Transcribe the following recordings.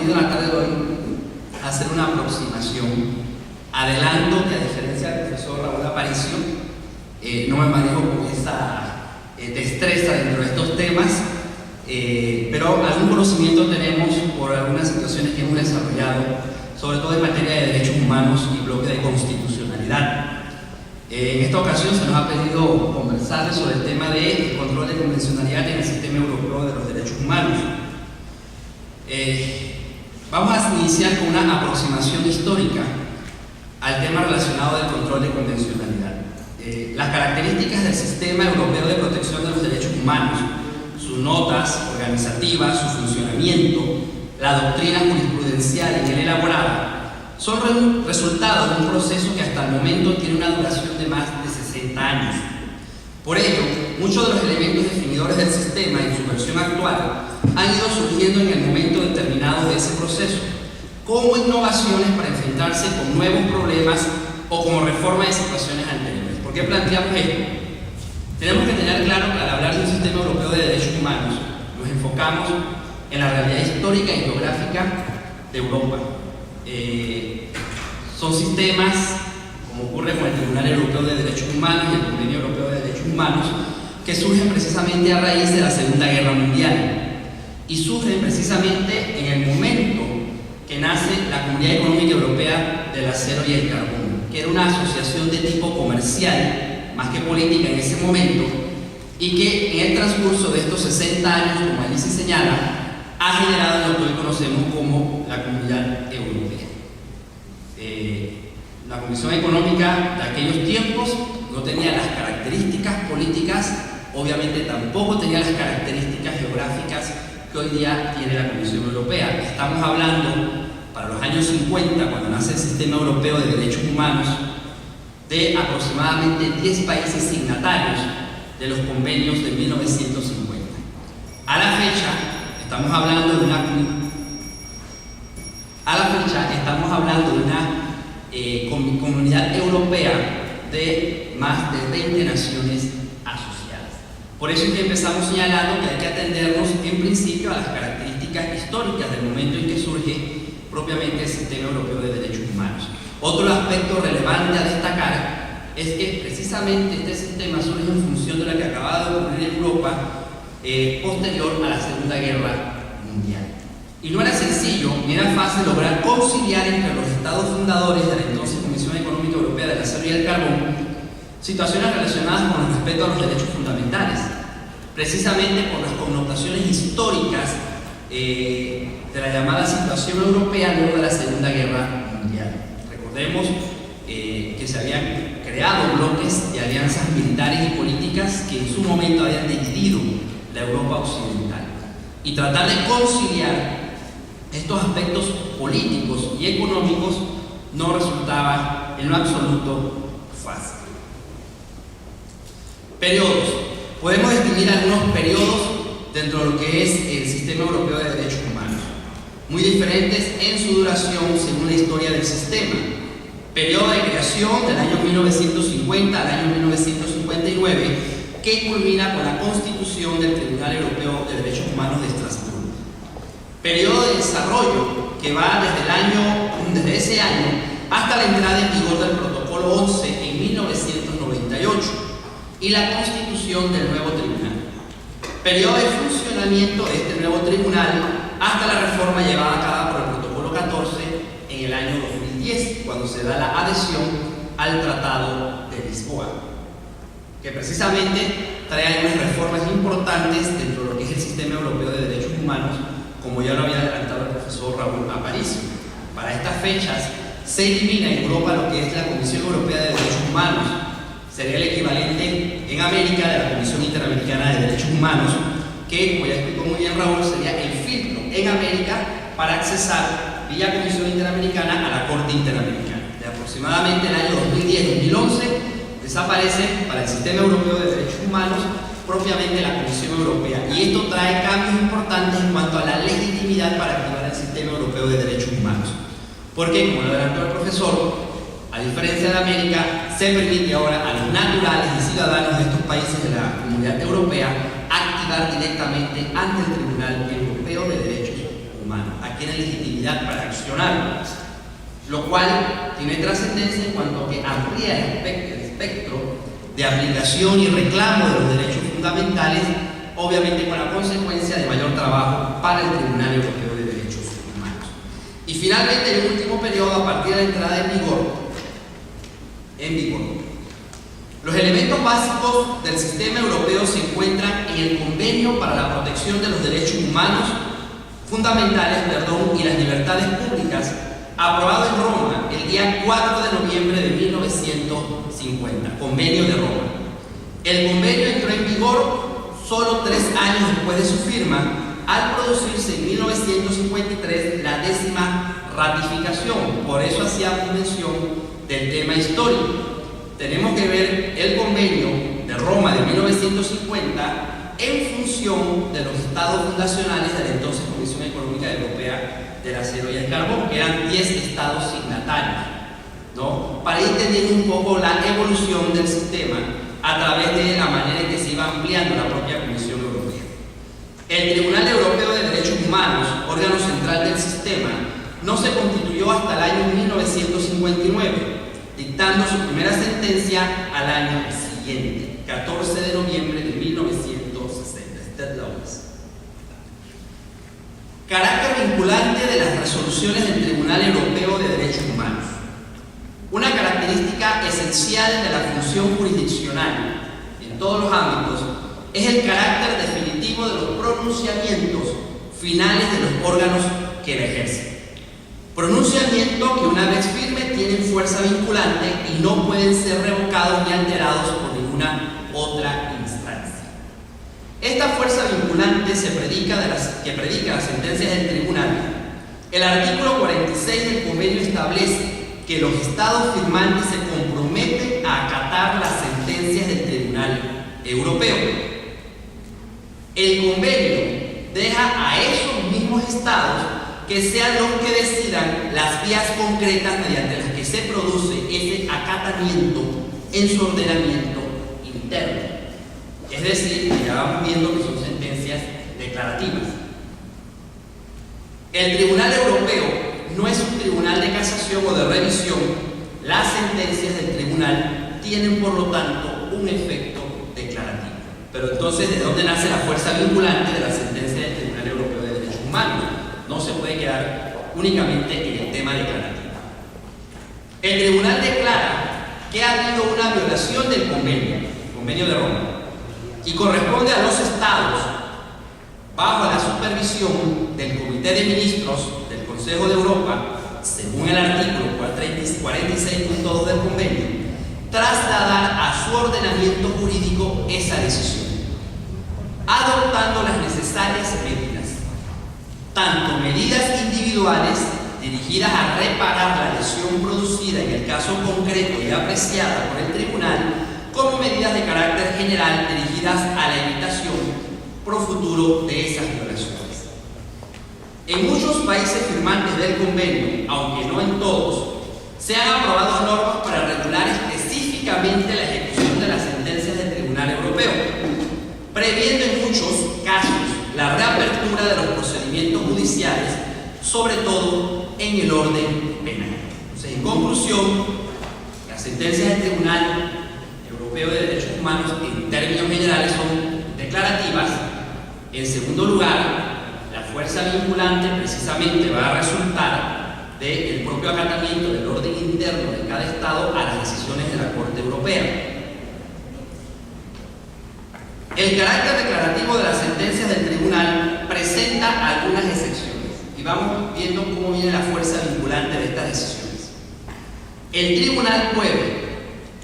querido en la tarde de hoy hacer una aproximación. Adelanto que, a diferencia del profesor Raúl Aparicio, no me manejo con esa destreza dentro de estos temas, pero algún conocimiento tenemos por algunas situaciones que hemos desarrollado, sobre todo en materia de derechos humanos y bloque de constitucionalidad. En esta ocasión se nos ha pedido conversar sobre el tema del control de convencionalidad en el sistema europeo de los derechos humanos. Vamos a iniciar con una aproximación histórica al tema relacionado del control de convencionalidad. Las características del sistema europeo de protección de los derechos humanos, sus notas organizativas, su funcionamiento, la doctrina jurisprudencial en él elaborada, son resultado de un proceso que hasta el momento tiene una duración de más de 60 años. Por ello, muchos de los elementos definidores del sistema en su versión actual han ido surgiendo en el momento determinado de ese proceso, como innovaciones para enfrentarse con nuevos problemas o como reforma de situaciones anteriores. ¿Por qué planteamos esto? Tenemos que tener claro que al hablar de un sistema europeo de derechos humanos, nos enfocamos en la realidad histórica y geográfica de Europa. Son sistemas, como ocurre con el Tribunal Europeo de Derechos Humanos y el Convenio Europeo de Derechos Humanos, que surgen precisamente a raíz de la Segunda Guerra Mundial y surgen precisamente en el momento que nace la Comunidad Económica Europea del Acero y el Carbón, que era una asociación de tipo comercial, más que política en ese momento, y que en el transcurso de estos 60 años, como allí se señala, ha generado lo que hoy conocemos como la Comunidad Europea. La Comisión Económica de aquellos tiempos no tenía las características políticas, obviamente tampoco tenía las características geográficas que hoy día tiene la Comisión Europea. Estamos hablando, para los años 50, cuando nace el Sistema Europeo de Derechos Humanos, de aproximadamente 10 países signatarios de los convenios de 1950. A la fecha, estamos hablando de una comunidad europea de más de 20 naciones asociadas. Por eso es que empezamos señalando que hay que atendernos en principio a las características históricas del momento en que surge propiamente el Sistema Europeo de Derechos Humanos. Otro aspecto relevante a destacar es que precisamente este sistema surge en función de lo que acababa de ocurrir en Europa posterior a la Segunda Guerra Mundial. Y no era sencillo ni era fácil lograr conciliar entre los estados fundadores de la entonces Comisión Económica Europea del Acero y el Carbón situaciones relacionadas con el respeto a los derechos fundamentales, precisamente por las connotaciones históricas de la llamada situación europea luego de la Segunda Guerra Mundial. Recordemos que se habían creado bloques de alianzas militares y políticas que en su momento habían dividido la Europa occidental. Y tratar de conciliar estos aspectos políticos y económicos no resultaba en lo absoluto fácil. Periodos. Podemos distinguir algunos periodos dentro de lo que es el Sistema Europeo de Derechos Humanos, muy diferentes en su duración según la historia del sistema. Periodo de creación del año 1950 al año 1959, que culmina con la constitución del Tribunal Europeo de Derechos Humanos de Estrasburgo. Periodo de desarrollo que va desde ese año hasta la entrada en vigor del Protocolo 11 en 1998 y la constitución del nuevo tribunal. Periodo de funcionamiento de este nuevo tribunal hasta la reforma llevada a cabo por el Protocolo 14 en el año 2010, cuando se da la adhesión al Tratado de Lisboa, que precisamente trae algunas reformas importantes dentro de lo que es el Sistema Europeo de Derechos Humanos, como ya lo había adelantado el profesor Raúl Aparicio. Para estas fechas se elimina en Europa lo que es la Comisión Europea de Derechos Humanos. Sería el equivalente en América de la Comisión Interamericana de Derechos Humanos, que, como ya explicó muy bien Raúl, sería el filtro en América para accesar vía Comisión Interamericana a la Corte Interamericana. De aproximadamente el año 2010-2011 desaparece para el Sistema Europeo de Derechos Humanos propiamente la Comisión Europea, y esto trae cambios importantes en cuanto a la legitimidad para activar el Sistema Europeo de Derechos Humanos, porque, como lo adelantó el profesor, a diferencia de América, se permite ahora a los naturales y ciudadanos de estos países de la Comunidad Europea activar directamente ante el Tribunal Europeo de Derechos humanos, adquieren legitimidad para accionar, lo cual tiene trascendencia en cuanto a que amplía el espectro de aplicación y reclamo de los derechos fundamentales, obviamente con la consecuencia de mayor trabajo para el Tribunal Europeo de Derechos Humanos. Y finalmente, el último periodo, a partir de la entrada en vigor, los elementos básicos del sistema europeo se encuentran en el Convenio para la Protección de los Derechos Humanos Fundamentales y las Libertades Públicas, aprobado en Roma el día 4 de noviembre de 1950, Convenio de Roma. El convenio entró en vigor solo 3 años después de su firma, al producirse en 1953 la 10ª ratificación. Por eso hacíamos mención del tema histórico. Tenemos que ver el Convenio de Roma de 1950 en función de los estados fundacionales de la entonces Comisión Económica Europea del Acero y el Carbón, que eran 10 estados signatarios, ¿no? Para ir entendiendo un poco la evolución del sistema a través de la manera en que se iba ampliando la propia Comisión Europea. El Tribunal Europeo de Derechos Humanos, órgano central del sistema, no se constituyó hasta el año 1959, dictando su primera sentencia al año siguiente, 14 de noviembre de 1960. Carácter vinculante de las resoluciones del Tribunal Europeo de Derechos Humanos. Una característica esencial de la función jurisdiccional en todos los ámbitos es el carácter definitivo de los pronunciamientos finales de los órganos que la ejercen. Pronunciamientos que una vez firmes tienen fuerza vinculante y no pueden ser revocados ni alterados por ninguna otra instancia. Esta fuerza vinculante que predica las sentencias del tribunal. El artículo 46 del convenio establece que los estados firmantes se comprometen a acatar las sentencias del Tribunal Europeo. El convenio deja a esos mismos estados que sean los que decidan las vías concretas mediante las que se produce ese acatamiento en su ordenamiento interno. Es decir, ya vamos viendo que son sentencias declarativas. El Tribunal Europeo no es un tribunal de casación o de revisión. Las sentencias del tribunal tienen, por lo tanto, un efecto declarativo. Pero entonces, ¿de dónde nace la fuerza vinculante de la sentencia del Tribunal Europeo de Derechos Humanos? No se puede quedar únicamente en el tema declarativo. El tribunal declara que ha habido una violación del convenio de Roma, y corresponde a los estados, bajo la supervisión del Comité de Ministros del Consejo de Europa, según el artículo 46.2 del convenio, trasladar a su ordenamiento jurídico esa decisión, adoptando las necesarias medidas, tanto medidas individuales dirigidas a reparar la lesión producida en el caso concreto y apreciada por el tribunal, como medidas de carácter general dirigidas a la evitación pro futuro de esas violaciones. En muchos países firmantes del convenio, aunque no en todos, se han aprobado normas para regular específicamente la ejecución de las sentencias del Tribunal Europeo, previendo en muchos casos la reapertura de los procedimientos judiciales, sobre todo en el orden penal. Entonces, en conclusión, las sentencias del Tribunal Europeo de Derechos Humanos en términos generales son declarativas. En segundo lugar, la fuerza vinculante precisamente va a resultar del propio acatamiento del orden interno de cada Estado a las decisiones de la Corte Europea. El carácter declarativo de las sentencias del tribunal presenta algunas excepciones y vamos viendo cómo viene la fuerza vinculante de estas decisiones. El tribunal puede,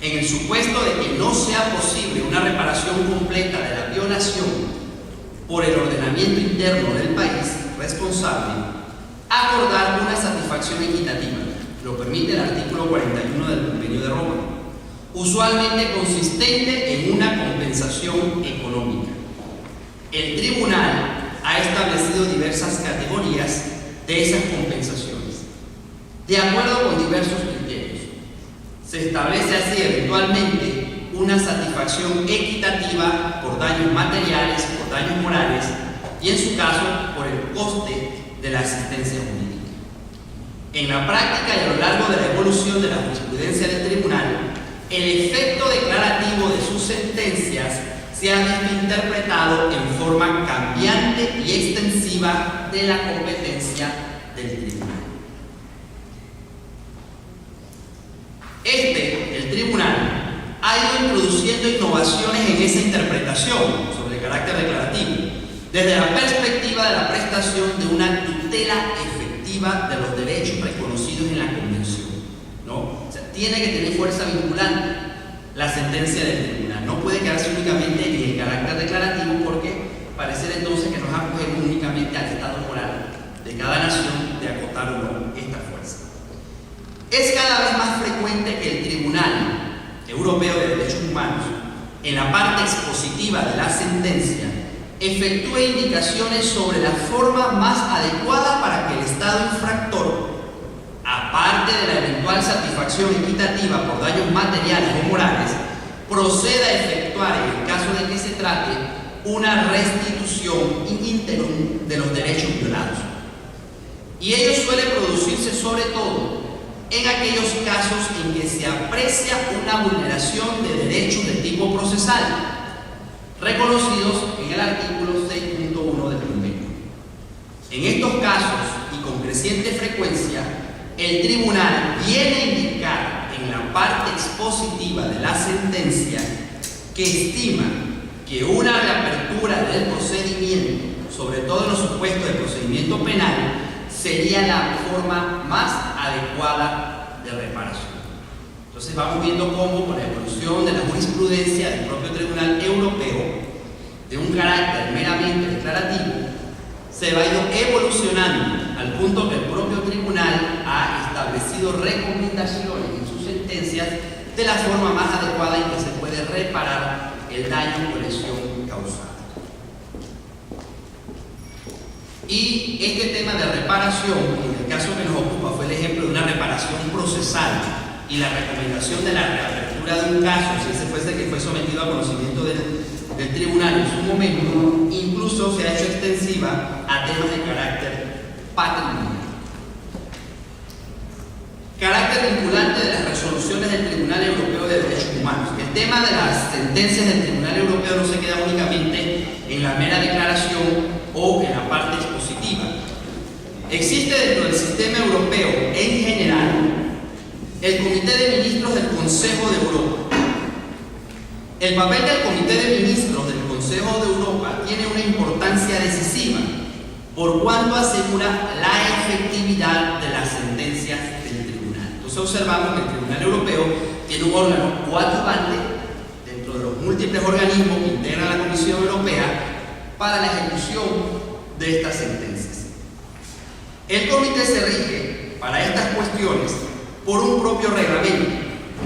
en el supuesto de que no sea posible una reparación completa de la violación por el ordenamiento interno del país responsable, acordar una satisfacción equitativa. Lo permite el artículo 41 del Convenio de Roma, usualmente consistente en una compensación económica. El tribunal ha establecido diversas categorías de esas compensaciones, de acuerdo con diversos criterios. Se establece así eventualmente una satisfacción equitativa por daños materiales, por daños morales y en su caso por el coste de de la asistencia jurídica. En la práctica y a lo largo de la evolución de la jurisprudencia del tribunal, el efecto declarativo de sus sentencias se ha visto interpretado en forma cambiante y extensiva de la competencia del tribunal. El tribunal, ha ido introduciendo innovaciones en esa interpretación sobre el carácter declarativo, desde la perspectiva de la prestación de una tutela efectiva de los derechos reconocidos en la Convención, ¿no? O sea, tiene que tener fuerza vinculante la sentencia del tribunal, no puede quedarse únicamente en el carácter declarativo, porque parecer entonces que nos acogemos únicamente al estado moral de cada nación de acotar o no esta fuerza. Es cada vez más frecuente que el Tribunal Europeo de Derechos Humanos, en la parte expositiva de la sentencia, efectúe indicaciones sobre la forma más adecuada para que el Estado infractor, aparte de la eventual satisfacción equitativa por daños materiales o morales, proceda a efectuar, en el caso de que se trate, una restitución in integrum de los derechos violados. Y ello suele producirse sobre todo en aquellos casos en que se aprecia una vulneración de derechos de tipo procesal, reconocidos en el artículo 6.1 del convenio. En estos casos, y con creciente frecuencia, el tribunal viene a indicar en la parte expositiva de la sentencia que estima que una reapertura del procedimiento, sobre todo en los supuestos de procedimiento penal, sería la forma más adecuada de reparación. Entonces vamos viendo cómo, con la evolución de la jurisprudencia del propio Tribunal Europeo, de un carácter meramente declarativo, se va evolucionando al punto que el propio tribunal ha establecido recomendaciones en sus sentencias de la forma más adecuada en que se puede reparar el daño o lesión causada. Y este tema de reparación, en el caso que nos ocupa, fue el ejemplo de una reparación procesal y la recomendación de la reapertura de un caso, si ese fuese que fue sometido a conocimiento del tribunal en su momento, incluso se ha hecho extensiva a temas de carácter patrimonial. Carácter vinculante de las resoluciones del Tribunal Europeo de Derechos Humanos. El tema de las sentencias del Tribunal Europeo no se queda únicamente en la mera declaración o en la parte expositiva. Existe dentro del sistema europeo en general el Comité de Ministros del Consejo de Europa. El papel del Comité de Ministros del Consejo de Europa tiene una importancia decisiva por cuanto asegura la efectividad de las sentencias del tribunal. Entonces observamos que el Tribunal Europeo tiene un órgano coadyuvante dentro de los múltiples organismos que integran la Comisión Europea para la ejecución de estas sentencias. El comité se rige para estas cuestiones por un propio reglamento,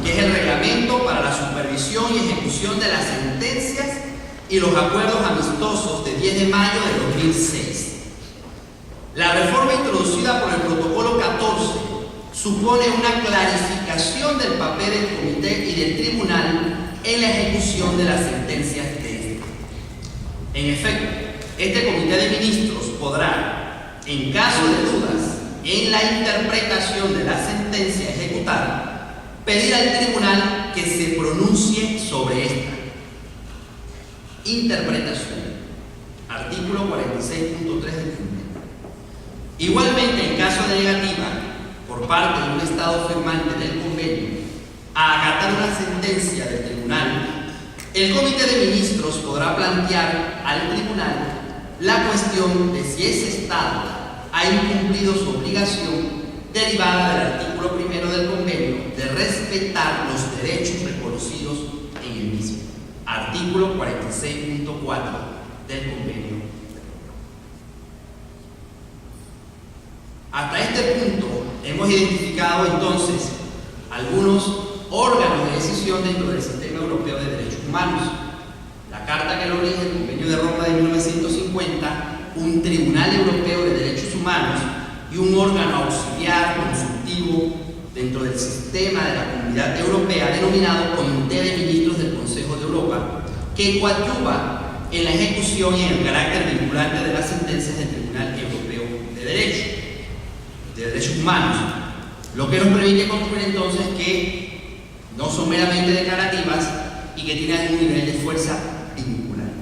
que es el Reglamento para la Supervisión y Ejecución de las Sentencias y los Acuerdos Amistosos de 10 de mayo de 2006. La reforma introducida por el Protocolo 14 supone una clarificación del papel del comité y del tribunal en la ejecución de las sentencias de este. En efecto, este comité de ministros podrá, en caso de dudas en la interpretación de la sentencia ejecutada, pedir al tribunal que se pronuncie sobre esta interpretación. Artículo 46.3 del convenio. Igualmente, en caso de negativa por parte de un Estado firmante del convenio a acatar una sentencia del tribunal, el comité de ministros podrá plantear al tribunal la cuestión de si ese Estado ha incumplido su obligación derivada del artículo 1 del convenio de respetar los derechos reconocidos en el mismo. Artículo 46.4 del convenio. Hasta este punto hemos identificado entonces algunos órganos de decisión dentro del sistema europeo de derechos humanos. La Carta que lo rige, el Convenio de Roma de 1950, un Tribunal Europeo de Derechos Humanos y un órgano auxiliar consultivo dentro del sistema de la Comunidad Europea denominado Comité de Ministros del Consejo de Europa, que coadyuva en la ejecución y en el carácter vinculante de las sentencias del Tribunal Europeo de de derechos humanos, lo que nos permite concluir entonces que no son meramente declarativas y que tienen un nivel de fuerza vinculante.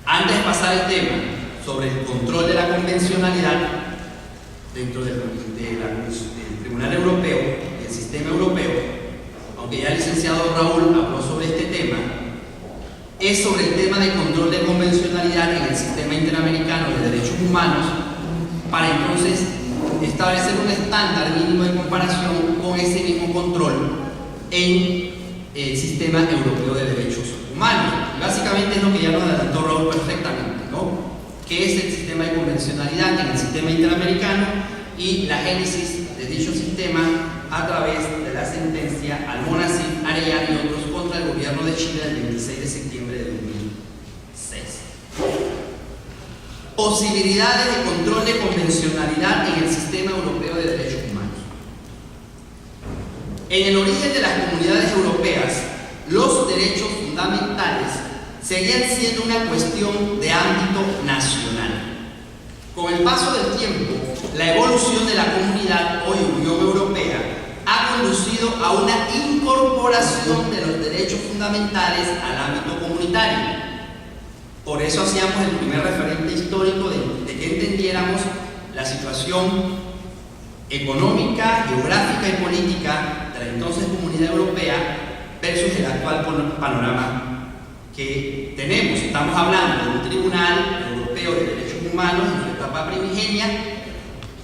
Antes de pasar al tema sobre el control de la convencionalidad dentro del Tribunal Europeo y el sistema europeo, aunque ya el licenciado Raúl habló sobre este tema, es sobre el tema de control de convencionalidad en el sistema interamericano de derechos humanos, para entonces establecer un estándar mínimo de comparación con ese mismo control en el sistema europeo de derechos humanos. Y básicamente es lo que ya nos adelantó Raúl perfectamente, ¿no? ¿Qué es el sistema de convencionalidad en el sistema interamericano y la génesis de dicho sistema a través de la sentencia Almonacid, Arellano y otros contra el gobierno de Chile del 26 de septiembre de 2006? Posibilidades de control de convencionalidad en el sistema europeo de derechos humanos. En el origen de las comunidades europeas, los derechos fundamentales seguían siendo una cuestión de ámbito nacional. Con el paso del tiempo, la evolución de la comunidad, hoy Unión Europea, ha conducido a una incorporación de los derechos fundamentales al ámbito comunitario. Por eso hacíamos el primer referente histórico de que entendiéramos la situación económica, geográfica y política de la entonces Comunidad Europea versus el actual panorama que tenemos. Estamos hablando de un Tribunal Europeo de Derechos Humanos en su etapa primigenia,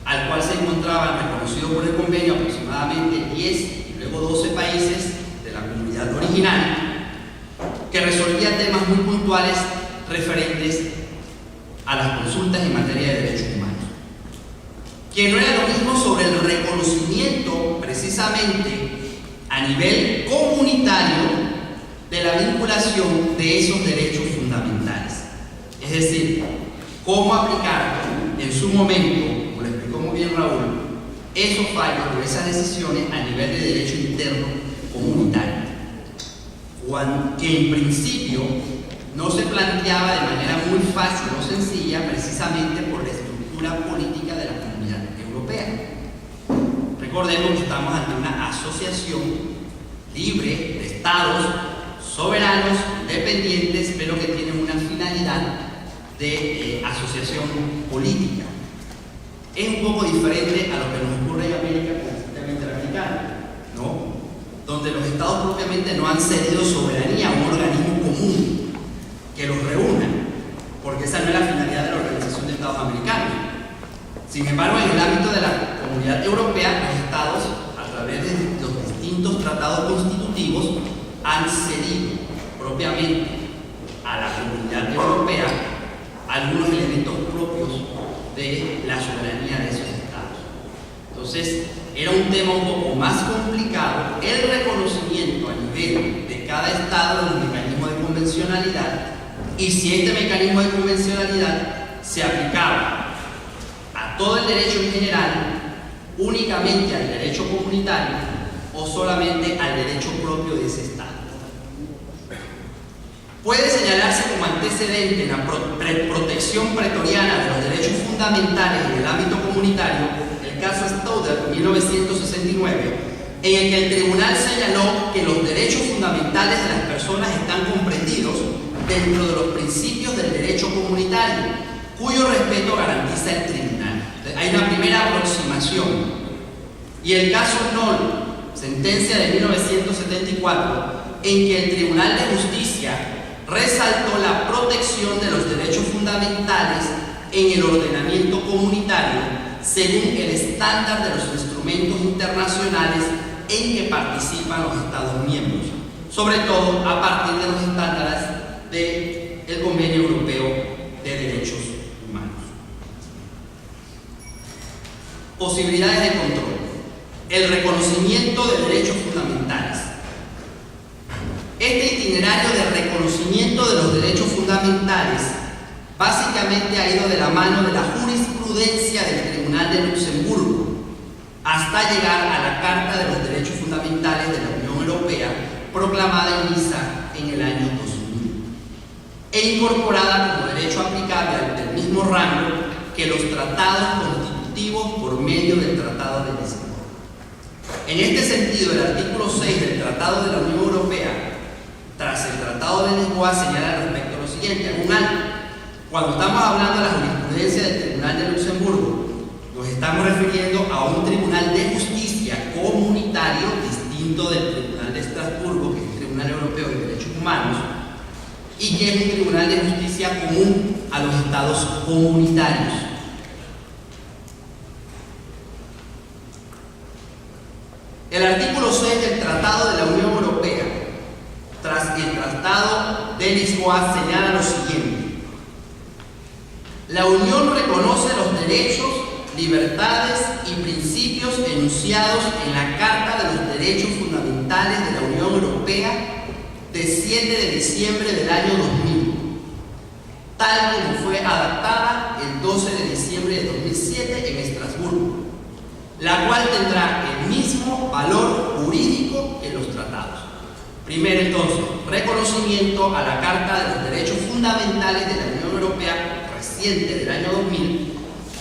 al cual se encontraban reconocidos por el convenio aproximadamente 10 y luego 12 países de la comunidad original, que resolvía temas muy puntuales referentes a las consultas en materia de derechos humanos, que no era lo mismo sobre el reconocimiento precisamente a nivel comunitario de la vinculación de esos derechos fundamentales, es decir, cómo aplicar en su momento, como lo explicó muy bien Raúl, esos fallos o esas decisiones a nivel de derecho interno comunitario, que en principio no se planteaba de manera muy fácil o sencilla precisamente por la estructura política de la comunidad europea. Recordemos que estamos ante una asociación libre de estados soberanos, independientes, pero que tienen una finalidad de asociación política. Es un poco diferente a lo que nos ocurre en América con el sistema interamericano, ¿no? Donde los estados propiamente no han cedido soberanía a un organismo común que los reúna, porque esa no es la finalidad de la Organización de Estados Americanos. Sin embargo, en el ámbito de la Comunidad Europea, los estados, a través de los distintos tratados constitutivos, han cedido propiamente a la Comunidad Europea algunos elementos propios de la soberanía de esos estados. Entonces, era un tema un poco más complicado el reconocimiento a nivel de cada estado de un mecanismo de convencionalidad, y si este mecanismo de convencionalidad se aplicaba a todo el derecho en general, únicamente al derecho comunitario o solamente al derecho propio de ese estado. Puede señalarse como antecedente en la protección pretoriana de los derechos fundamentales en el ámbito comunitario el caso Stauder 1969, en el que el tribunal señaló que los derechos fundamentales de las personas están comprendidos dentro de los principios del derecho comunitario, cuyo respeto garantiza el tribunal. Hay una primera aproximación. Y el caso Knoll, sentencia de 1974, en que el Tribunal de Justicia resaltó la protección de los derechos fundamentales en el ordenamiento comunitario según el estándar de los instrumentos internacionales en que participan los Estados miembros, sobre todo a partir de los estándares del Convenio Europeo de Derechos Humanos. Posibilidades de control. El reconocimiento de derechos fundamentales. Este itinerario de reconocimiento de los derechos fundamentales básicamente ha ido de la mano de la jurisprudencia del Tribunal de Luxemburgo hasta llegar a la Carta de los Derechos Fundamentales de la Unión Europea, proclamada en Niza en el año 2000 e incorporada como derecho aplicable del mismo rango que los tratados constitutivos por medio del Tratado de Lisboa. En este sentido, el artículo 6 del Tratado de la Unión Europea, tras el Tratado de Lisboa, señala al respecto lo siguiente: hago un alto. Cuando estamos hablando de la jurisprudencia del Tribunal de Luxemburgo, nos estamos refiriendo a un tribunal de justicia comunitario distinto del Tribunal de Estrasburgo, que es el Tribunal Europeo de Derechos Humanos, y que es un tribunal de justicia común a los estados comunitarios. El artículo 6 del Tratado de la Unión Europea, tras el Tratado de Lisboa, señala lo siguiente: la Unión reconoce los derechos, libertades y principios enunciados en la Carta de los Derechos Fundamentales de la Unión Europea de 7 de diciembre del año 2000, tal como fue adaptada el 12 de diciembre de 2007 en Estrasburgo, la cual tendrá el mismo valor jurídico que los tratados. Primero, entonces, reconocimiento a la Carta de los Derechos Fundamentales de la Unión Europea reciente del año 2000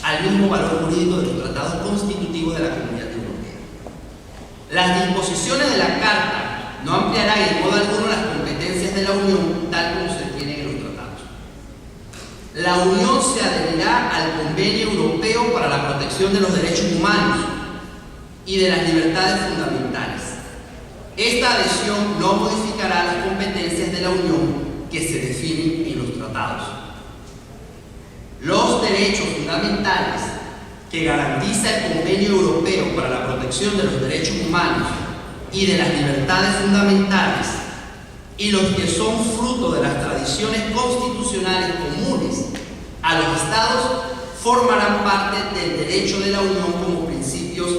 al mismo valor jurídico de los tratados constitutivos de la Comunidad Europea. Las disposiciones de la Carta no ampliarán en modo alguno las competencias de la Unión tal como se tienen en los tratados. La Unión se adherirá al Convenio Europeo para la Protección de los Derechos Humanos y de las Libertades Fundamentales. Esta adhesión no modificará las competencias de la Unión que se definen en los tratados. Los derechos fundamentales que garantiza el Convenio Europeo para la Protección de los Derechos Humanos y de las Libertades Fundamentales, y los que son fruto de las tradiciones constitucionales comunes a los Estados, formarán parte del derecho de la Unión como principios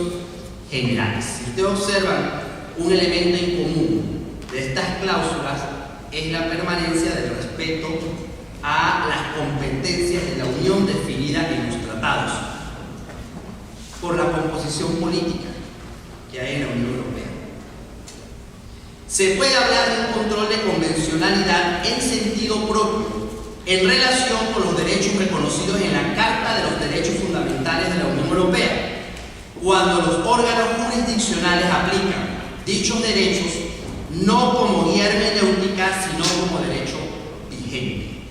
generales. Si ustedes observan, un elemento en común de estas cláusulas es la permanencia del respeto a las competencias de la Unión definidas en los tratados por la composición política que hay en la Unión Europea. Se puede hablar de un control de convencionalidad en sentido propio en relación con los derechos reconocidos en la Carta de los Derechos Fundamentales de la Unión Europea, cuando los órganos jurisdiccionales aplican dichos derechos no como guía hermenéutica, sino como derecho vigente.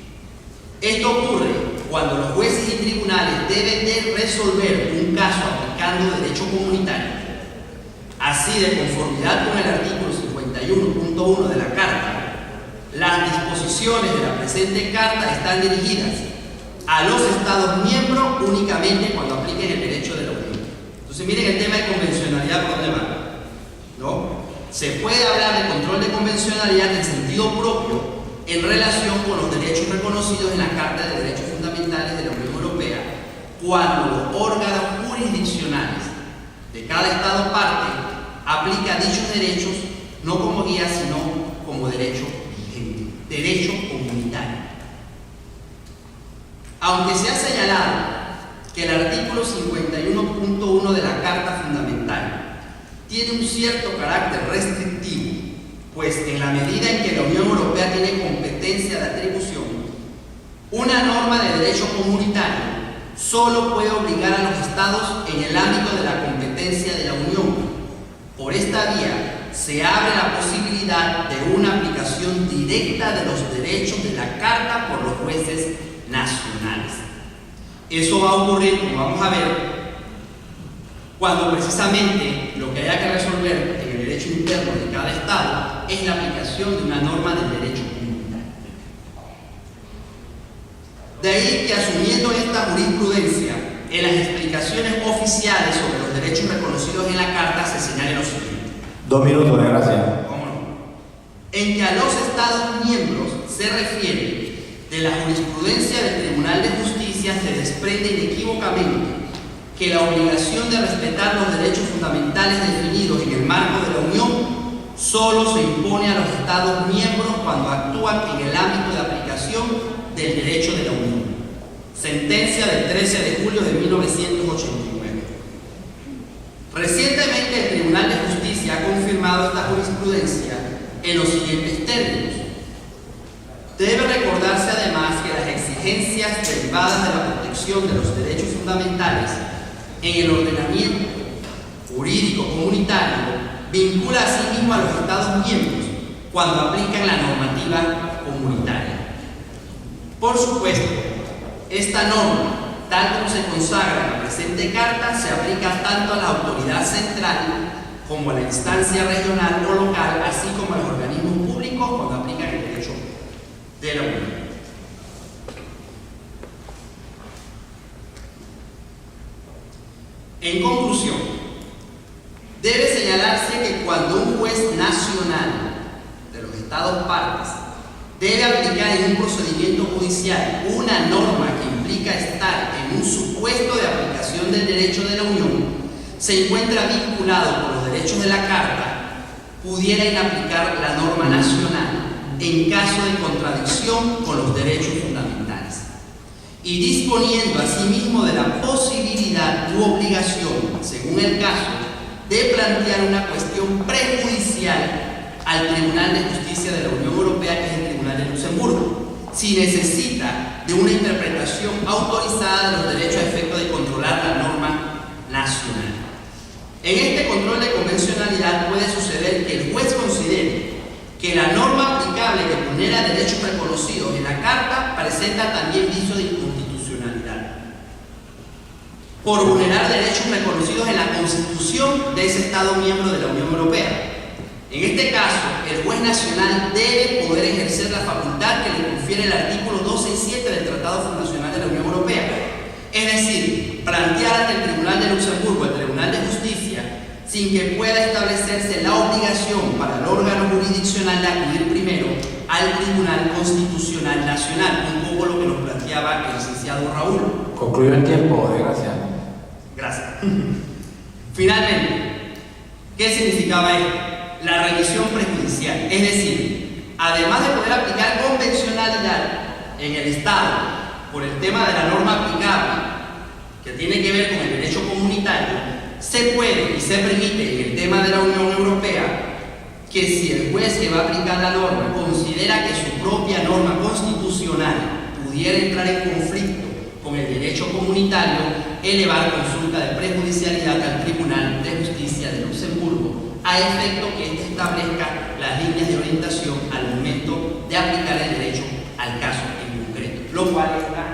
Esto ocurre cuando los jueces y tribunales deben de resolver un caso aplicando derecho comunitario. Así, de conformidad con el artículo 51.1 de la Carta, las disposiciones de la presente Carta están dirigidas a los Estados miembros únicamente cuando apliquen el derecho de la Unión. Entonces, miren el tema de convencionalidad por dónde va, ¿no? Se puede hablar de control de convencionalidad en sentido propio en relación con los derechos reconocidos en la Carta de Derechos Fundamentales de la Unión Europea, cuando los órganos jurisdiccionales de cada Estado parte aplica dichos derechos no como guía, sino como derecho vigente, derecho comunitario. Aunque se ha señalado que el artículo 51.1 de la Carta Fundamental tiene un cierto carácter restrictivo, pues en la medida en que la Unión Europea tiene competencia de atribución, una norma de derecho comunitario solo puede obligar a los Estados en el ámbito de la competencia de la Unión. Por esta vía se abre la posibilidad de una aplicación directa de los derechos de la Carta por los jueces nacionales. Eso va a ocurrir, como vamos a ver, cuando precisamente lo que haya que resolver en el derecho interno de cada Estado es la aplicación de una norma del derecho comunitario. De ahí que, asumiendo esta jurisprudencia, en las explicaciones oficiales sobre los derechos reconocidos en la Carta se señale lo siguiente. 2 minutos, gracias. ¿Cómo no? En que a los Estados miembros se refiere de la jurisprudencia del Tribunal de Justicia, se desprende inequívocamente que la obligación de respetar los derechos fundamentales definidos en el marco de la Unión solo se impone a los Estados miembros cuando actúan en el ámbito de aplicación del derecho de la Unión. Sentencia del 13 de julio de 1989. Recientemente el Tribunal de Justicia ha confirmado esta jurisprudencia en los siguientes términos. Debe recordarse además que las exigencias exigencias derivadas de la protección de los derechos fundamentales en el ordenamiento jurídico comunitario vincula asimismo a los Estados miembros cuando aplican la normativa comunitaria. Por supuesto, esta norma, tal como se consagra en la presente Carta, se aplica tanto a la autoridad central como a la instancia regional o local, así como a los organismos públicos cuando aplican el derecho de la Unión. En conclusión, debe señalarse que cuando un juez nacional de los Estados partes debe aplicar en un procedimiento judicial una norma que implica estar en un supuesto de aplicación del derecho de la Unión, se encuentra vinculado por los derechos de la Carta, pudiera inaplicar la norma nacional en caso de contradicción con los derechos fundamentales, y disponiendo asimismo de la posibilidad u obligación, según el caso, de plantear una cuestión prejudicial al Tribunal de Justicia de la Unión Europea, que es el Tribunal de Luxemburgo, si necesita de una interpretación autorizada de los derechos a efecto de controlar la norma nacional. En este control de convencionalidad puede suceder que el juez considere que la norma aplicable que vulnera derechos reconocidos en la Carta presenta también vicio de inconstitucionalidad por vulnerar derechos reconocidos en la Constitución de ese Estado miembro de la Unión Europea. En este caso, el juez nacional debe poder ejercer la facultad que le confiere el artículo 12 y 7 del Tratado Fundacional de la Unión Europea, es decir, plantear ante el Tribunal de Luxemburgo, el Tribunal de Justicia, sin que pueda establecerse la obligación para el órgano jurisdiccional de acudir primero al Tribunal Constitucional Nacional, un poco lo que nos planteaba el licenciado Raúl. Concluyo el tiempo, desgraciado. Gracias. Finalmente, ¿qué significaba esto? La revisión prejudicial, es decir, además de poder aplicar convencionalidad en el Estado por el tema de la norma aplicable que tiene que ver con el derecho comunitario, se puede y se permite en el tema de la Unión Europea que si el juez que va a aplicar la norma considera que su propia norma constitucional pudiera entrar en conflicto con el derecho comunitario, elevar consulta de prejudicialidad al Tribunal de Justicia de Luxemburgo a efecto que éste establezca las líneas de orientación al momento de aplicar el derecho al caso en concreto, lo cual está